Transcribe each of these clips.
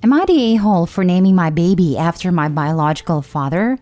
Am I the a-hole for naming my baby after my biological father?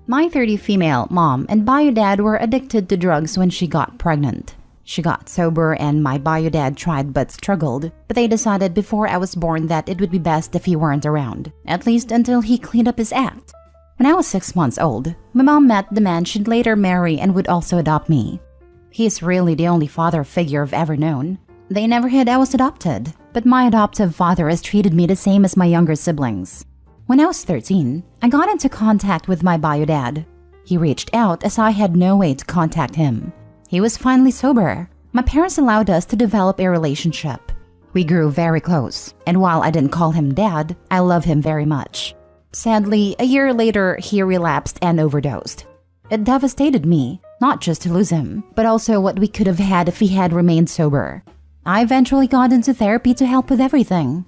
My 30 female mom and bio dad were addicted to drugs when she got pregnant. She got sober and my bio dad tried but struggled, but they decided before I was born that it would be best if he weren't around, at least until he cleaned up his act. When I was 6 months old, my mom met the man she'd later marry and would also adopt me. He is really the only father figure I've ever known. They never hid I was adopted, but my adoptive father has treated me the same as my younger siblings. When I was 13, I got into contact with my bio dad. He reached out as I had no way to contact him. He was finally sober. My parents allowed us to develop a relationship. We grew very close, and while I didn't call him dad, I love him very much. Sadly, a year later, he relapsed and overdosed. It devastated me, not just to lose him, but also what we could have had if he had remained sober. I eventually got into therapy to help with everything.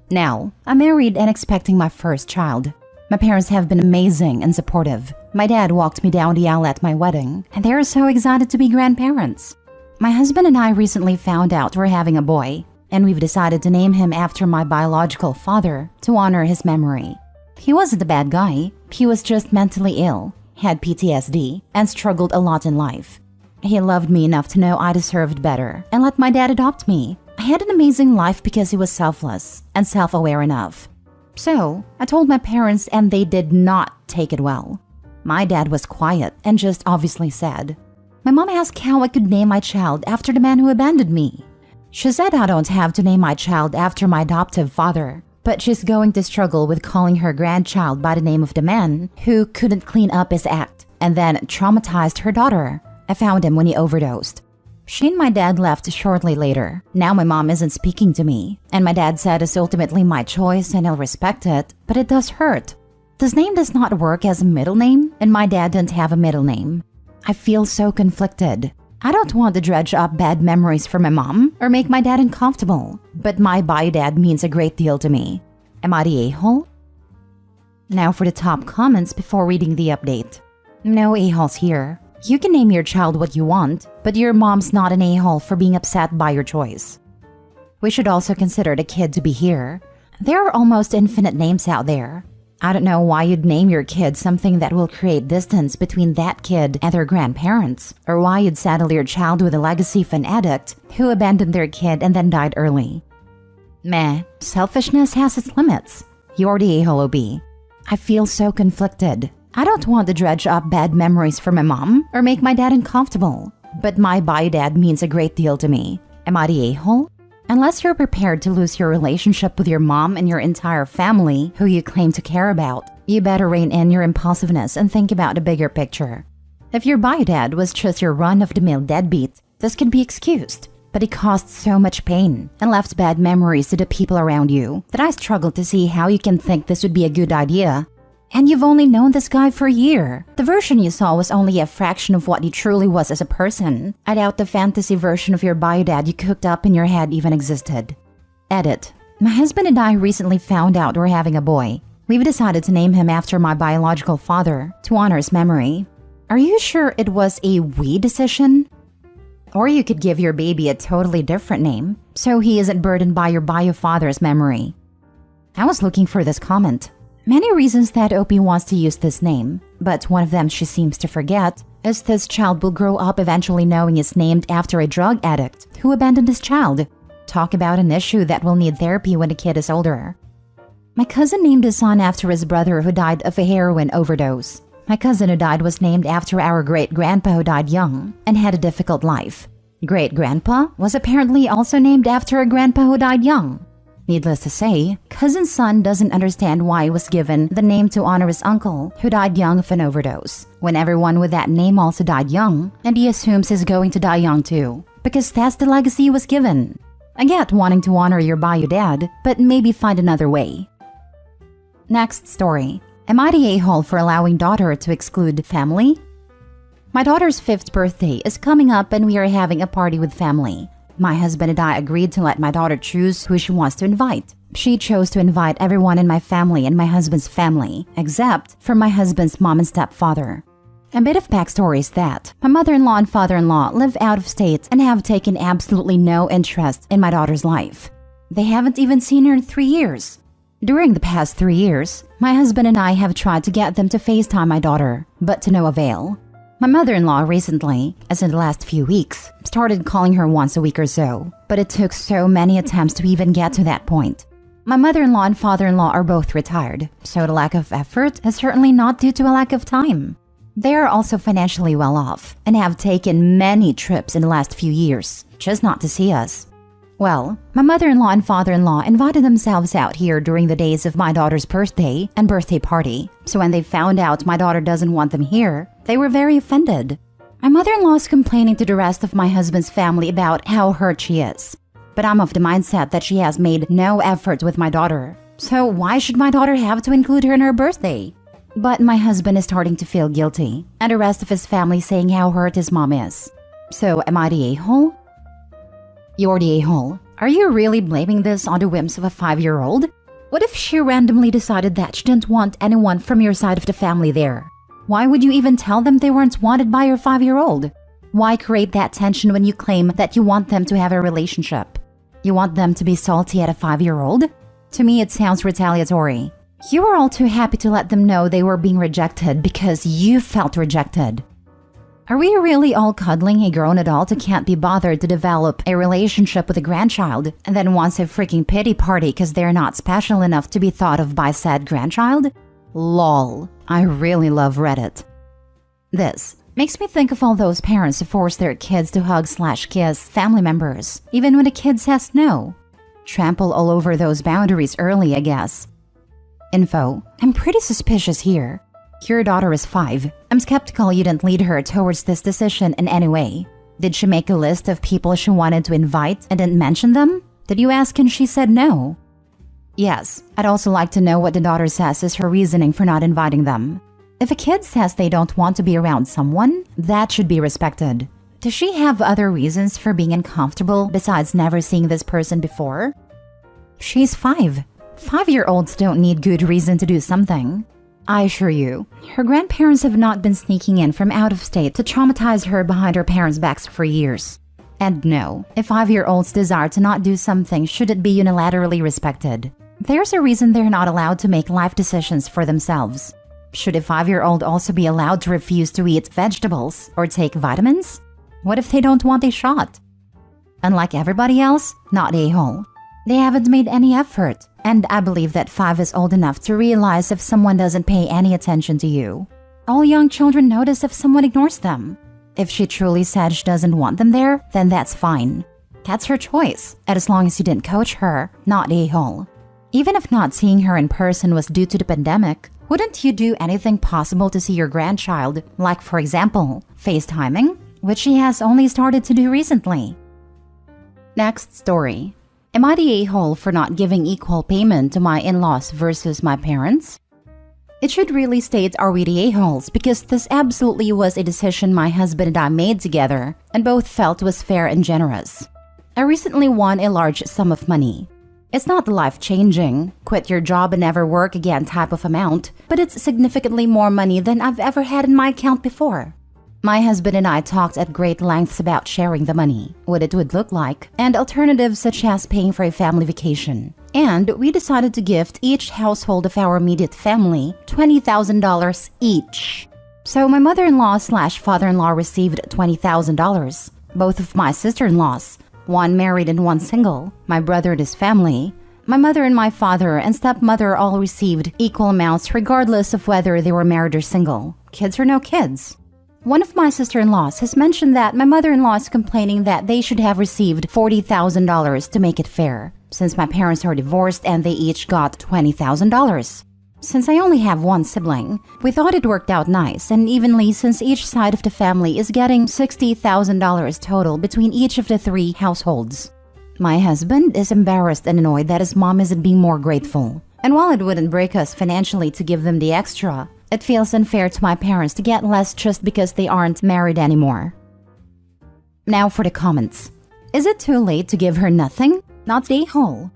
Now, I'm married and expecting my first child. My parents have been amazing and supportive. My dad walked me down the aisle at my wedding, and they are so excited to be grandparents. My husband and I recently found out we're having a boy, and we've decided to name him after my biological father to honor his memory. He wasn't a bad guy. He was just mentally ill, had PTSD, and struggled a lot in life. He loved me enough to know I deserved better and let my dad adopt me. I had an amazing life because he was selfless and self-aware enough. So, I told my parents and they did not take it well. My dad was quiet and just obviously sad. My mom asked how I could name my child after the man who abandoned me. She said I don't have to name my child after my adoptive father, but she's going to struggle with calling her grandchild by the name of the man who couldn't clean up his act and then traumatized her daughter. I found him when he overdosed. She and my dad left shortly later. Now my mom isn't speaking to me, and my dad said it's ultimately my choice and I'll respect it, but it does hurt. This name does not work as a middle name, and my dad didn't have a middle name. I feel so conflicted. I don't want to dredge up bad memories for my mom or make my dad uncomfortable, but my bio dad means a great deal to me. Am I the a-hole? Now for the top comments before reading the update. No a-holes here. You can name your child what you want, but your mom's not an a-hole for being upset by your choice. We should also consider the kid to be here. There are almost infinite names out there. I don't know why you'd name your kid something that will create distance between that kid and their grandparents, or why you'd saddle your child with a legacy of an addict who abandoned their kid and then died early. Meh, selfishness has its limits. You're the a-hole, OB. I feel so conflicted. I don't want to dredge up bad memories for my mom or make my dad uncomfortable, but my bio dad means a great deal to me. Am I the a-hole? Unless you're prepared to lose your relationship with your mom and your entire family who you claim to care about, you better rein in your impulsiveness and think about the bigger picture. If your bio dad was just your run-of-the-mill deadbeat, this could be excused, but he caused so much pain and left bad memories to the people around you that I struggle to see how you can think this would be a good idea. And you've only known this guy for a year. The version you saw was only a fraction of what he truly was as a person. I doubt the fantasy version of your bio dad you cooked up in your head even existed. Edit. My husband and I recently found out we're having a boy. We've decided to name him after my biological father to honor his memory. Are you sure it was a we decision? Or you could give your baby a totally different name, so he isn't burdened by your bio father's memory. I was looking for this comment. Many reasons that Opie wants to use this name, but one of them she seems to forget is this child will grow up eventually knowing it's named after a drug addict who abandoned his child. Talk about an issue that will need therapy when the kid is older. My cousin named his son after his brother who died of a heroin overdose. My cousin who died was named after our great-grandpa who died young and had a difficult life. Great-grandpa was apparently also named after a grandpa who died young. Needless to say, cousin's son doesn't understand why he was given the name to honor his uncle who died young of an overdose, when everyone with that name also died young, and he assumes he's going to die young too, because that's the legacy he was given. I get wanting to honor your bio dad, but maybe find another way. Next story. Am I the a-hole for allowing daughter to exclude family? My daughter's 5th birthday is coming up and we are having a party with family. My husband and I agreed to let my daughter choose who she wants to invite. She chose to invite everyone in my family and my husband's family, except for my husband's mom and stepfather. A bit of backstory is that my mother-in-law and father-in-law live out of state and have taken absolutely no interest in my daughter's life. They haven't even seen her in 3 years. During the past 3 years, my husband and I have tried to get them to FaceTime my daughter, but to no avail. My mother-in-law recently, as in the last few weeks, started calling her once a week or so, but it took so many attempts to even get to that point. My mother-in-law and father-in-law are both retired, so the lack of effort is certainly not due to a lack of time. They are also financially well off and have taken many trips in the last few years, just not to see us. Well, my mother-in-law and father-in-law invited themselves out here during the days of my daughter's birthday and birthday party, so when they found out my daughter doesn't want them here, they were very offended. My mother-in-law is complaining to the rest of my husband's family about how hurt she is, but I'm of the mindset that she has made no effort with my daughter, so why should my daughter have to include her in her birthday? But my husband is starting to feel guilty, and the rest of his family saying how hurt his mom is. So am I the a-hole? You're the a-hole. Are you really blaming this on the whims of a 5-year-old? What if she randomly decided that she didn't want anyone from your side of the family there? Why would you even tell them they weren't wanted by your 5-year-old? Why create that tension when you claim that you want them to have a relationship? You want them to be salty at a 5-year-old? To me, it sounds retaliatory. You were all too happy to let them know they were being rejected because you felt rejected. Are we really all cuddling a grown adult who can't be bothered to develop a relationship with a grandchild and then wants a freaking pity party because they're not special enough to be thought of by said grandchild? LOL. I really love Reddit. This makes me think of all those parents who force their kids to hug/kiss family members, even when the kid says no. Trample all over those boundaries early, I guess. Info. I'm pretty suspicious here. Your daughter is 5. I'm skeptical you didn't lead her towards this decision in any way. Did she make a list of people she wanted to invite and didn't mention them? Did you ask and she said no? Yes, I'd also like to know what the daughter says is her reasoning for not inviting them. If a kid says they don't want to be around someone, that should be respected. Does she have other reasons for being uncomfortable besides never seeing this person before? She's 5. 5-year-olds don't need good reason to do something. I assure you, her grandparents have not been sneaking in from out of state to traumatize her behind her parents' backs for years. And no, if 5-year-olds desire to not do something, should it be unilaterally respected? There's a reason they're not allowed to make life decisions for themselves. Should a 5-year-old also be allowed to refuse to eat vegetables or take vitamins? What if they don't want a shot? Unlike everybody else, not a-hole. They haven't made any effort, and I believe that 5 is old enough to realize if someone doesn't pay any attention to you. All young children notice if someone ignores them. If she truly said she doesn't want them there, then that's fine. That's her choice, and as long as you didn't coach her, not a-hole. Even if not seeing her in person was due to the pandemic, wouldn't you do anything possible to see your grandchild, like for example, FaceTiming, which she has only started to do recently? Next story. Am I the a-hole for not giving equal payment to my in-laws versus my parents? It should really state are we the a-holes because this absolutely was a decision my husband and I made together and both felt was fair and generous. I recently won a large sum of money. It's not life-changing, quit your job and never work again type of amount, but it's significantly more money than I've ever had in my account before. My husband and I talked at great lengths about sharing the money, what it would look like, and alternatives such as paying for a family vacation. And we decided to gift each household of our immediate family $20,000 each. So my mother-in-law/father-in-law received $20,000. Both of my sister-in-laws, one married and one single, my brother and his family, my mother and my father and stepmother all received equal amounts regardless of whether they were married or single, kids or no kids. One of my sister-in-laws has mentioned that my mother-in-law is complaining that they should have received $40,000 to make it fair, since my parents are divorced and they each got $20,000. Since I only have one sibling, we thought it worked out nice and evenly since each side of the family is getting $60,000 total between each of the 3 households. My husband is embarrassed and annoyed that his mom isn't being more grateful. And while it wouldn't break us financially to give them the extra, it feels unfair to my parents to get less just because they aren't married anymore. Now for the comments. Is it too late to give her nothing? Not the whole.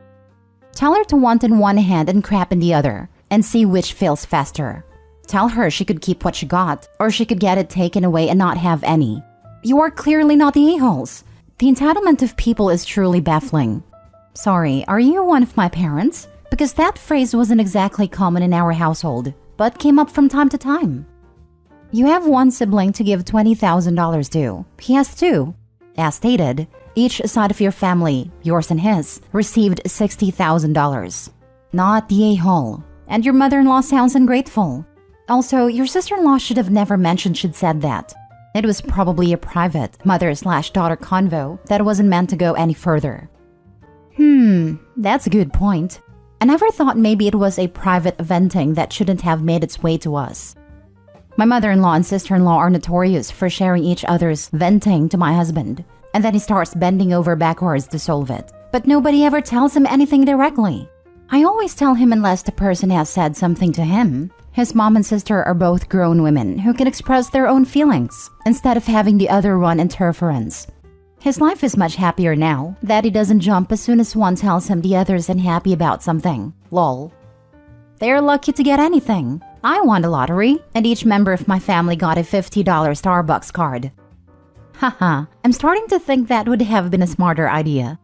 Tell her to want in one hand and crap in the other, and see which fails faster. Tell her she could keep what she got, or she could get it taken away and not have any. You are clearly not the a-holes. The entitlement of people is truly baffling. Sorry, are you one of my parents? because that phrase wasn't exactly common in our household, but came up from time to time. You have one sibling to give $20,000 to. He has two. As stated, each side of your family, yours and his, received $60,000. Not the a-hole. And your mother-in-law sounds ungrateful. Also, your sister-in-law should have never mentioned she'd said that. It was probably a private mother/daughter convo that wasn't meant to go any further. That's a good point. I never thought maybe it was a private venting that shouldn't have made its way to us. My mother-in-law and sister-in-law are notorious for sharing each other's venting to my husband, and then he starts bending over backwards to solve it. But nobody ever tells him anything directly. I always tell him unless the person has said something to him. His mom and sister are both grown women who can express their own feelings instead of having the other run interference. His life is much happier now that he doesn't jump as soon as one tells him the other's unhappy about something. Lol. They're lucky to get anything. I won the lottery, and each member of my family got a $50 Starbucks card. Haha, I'm starting to think that would have been a smarter idea.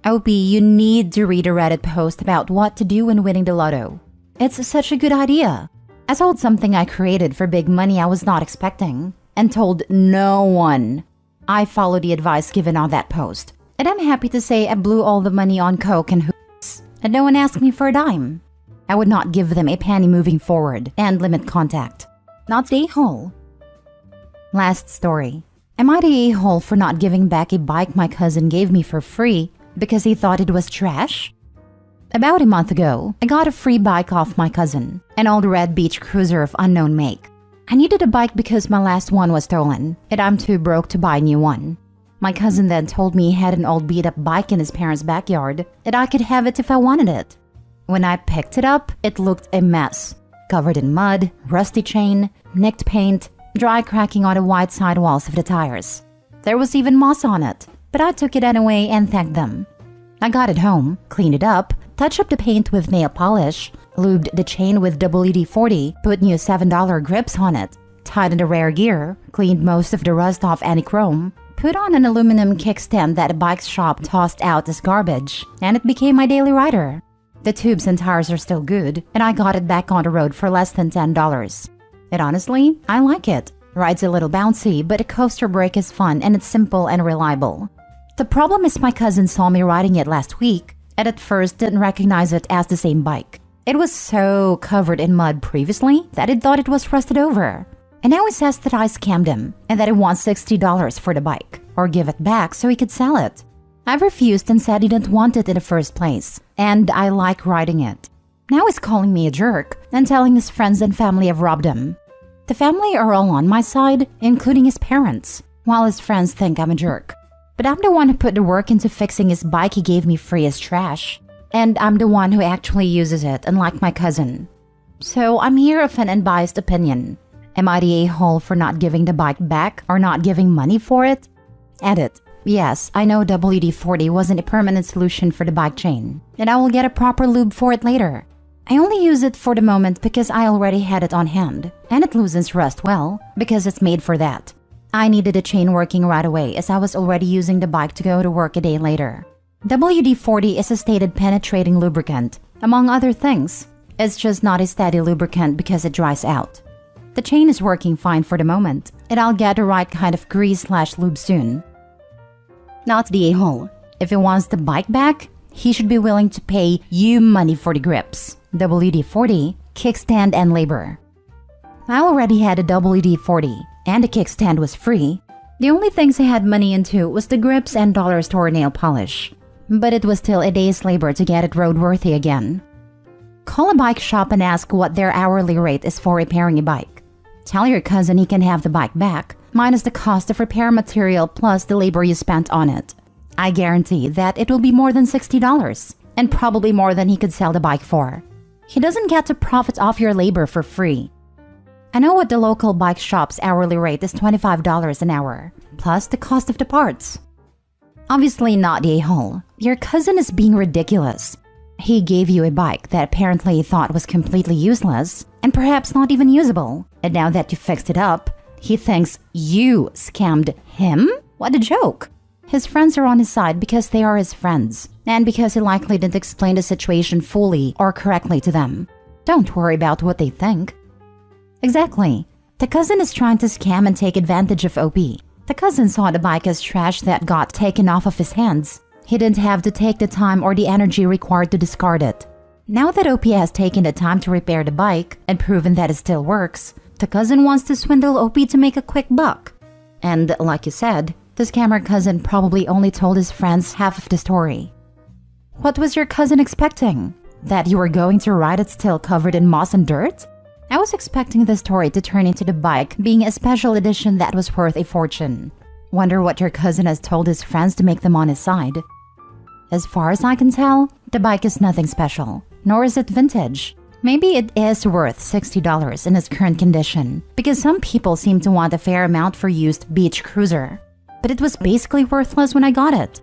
OP, you need to read a Reddit post about what to do when winning the lotto. It's such a good idea. I sold something I created for big money I was not expecting, and told no one. I followed the advice given on that post, and I'm happy to say I blew all the money on Coke and hoops, and no one asked me for a dime. I would not give them a penny moving forward and limit contact. Not the a-hole. Last story. Am I the a-hole for not giving back a bike my cousin gave me for free because he thought it was trash? About a month ago, I got a free bike off my cousin, an old red beach cruiser of unknown make. I needed a bike because my last one was stolen, and I'm too broke to buy a new one. My cousin then told me he had an old beat-up bike in his parents' backyard, and I could have it if I wanted it. When I picked it up, it looked a mess. Covered in mud, rusty chain, nicked paint, dry cracking on the white sidewalls of the tires. There was even moss on it, but I took it anyway and thanked them. I got it home, cleaned it up, touched up the paint with nail polish, lubed the chain with WD-40, put new $7 grips on it, tightened the rear gear, cleaned most of the rust off any chrome, put on an aluminum kickstand that a bike shop tossed out as garbage, and it became my daily rider. The tubes and tires are still good, and I got it back on the road for less than $10. And honestly, I like it. Ride's a little bouncy, but a coaster brake is fun and it's simple and reliable. The problem is my cousin saw me riding it last week, and at first didn't recognize it as the same bike. It was so covered in mud previously that he thought it was rusted over. And now he says that I scammed him and that he wants $60 for the bike, or give it back so he could sell it. I refused and said he didn't want it in the first place, and I like riding it. Now he's calling me a jerk and telling his friends and family I've robbed him. The family are all on my side, including his parents, while his friends think I'm a jerk. But I'm the one who put the work into fixing his bike he gave me free as trash. And I'm the one who actually uses it, unlike my cousin. So I'm here of an unbiased opinion. Am I the a-hole for not giving the bike back or not giving money for it? Edit. Yes, I know WD-40 wasn't a permanent solution for the bike chain, and I will get a proper lube for it later. I only use it for the moment because I already had it on hand, and it loosens rust well, because it's made for that. I needed the chain working right away as I was already using the bike to go to work a day later. WD-40 is a stated penetrating lubricant, among other things. It's just not a steady lubricant because it dries out. The chain is working fine for the moment, and I'll get the right kind of grease/lube soon. Not the a-hole. If he wants the bike back, he should be willing to pay you money for the grips, WD-40, kickstand, and labor. I already had a WD-40, and the kickstand was free. The only things I had money into was the grips and dollar store nail polish. But it was still a day's labor to get it roadworthy again. Call a bike shop and ask what their hourly rate is for repairing a bike. Tell your cousin he can have the bike back, minus the cost of repair material plus the labor you spent on it. I guarantee that it will be more than $60, and probably more than he could sell the bike for. He doesn't get to profit off your labor for free. I know what the local bike shop's hourly rate is $25 an hour, plus the cost of the parts. Obviously not the a-hole. Your cousin is being ridiculous. He gave you a bike that apparently he thought was completely useless, and perhaps not even usable. And now that you fixed it up, he thinks you scammed him? What a joke. His friends are on his side because they are his friends, and because he likely didn't explain the situation fully or correctly to them. Don't worry about what they think. Exactly. The cousin is trying to scam and take advantage of OP. The cousin saw the bike as trash that got taken off of his hands. He didn't have to take the time or the energy required to discard it. Now that OP has taken the time to repair the bike and proven that it still works, the cousin wants to swindle OP to make a quick buck. And like you said, the scammer cousin probably only told his friends half of the story. What was your cousin expecting? That you were going to ride it still covered in moss and dirt? I was expecting the story to turn into the bike being a special edition that was worth a fortune. Wonder what your cousin has told his friends to make them on his side. As far as I can tell, the bike is nothing special, nor is it vintage. Maybe it is worth $60 in its current condition, because some people seem to want a fair amount for used beach cruiser. But it was basically worthless when I got it.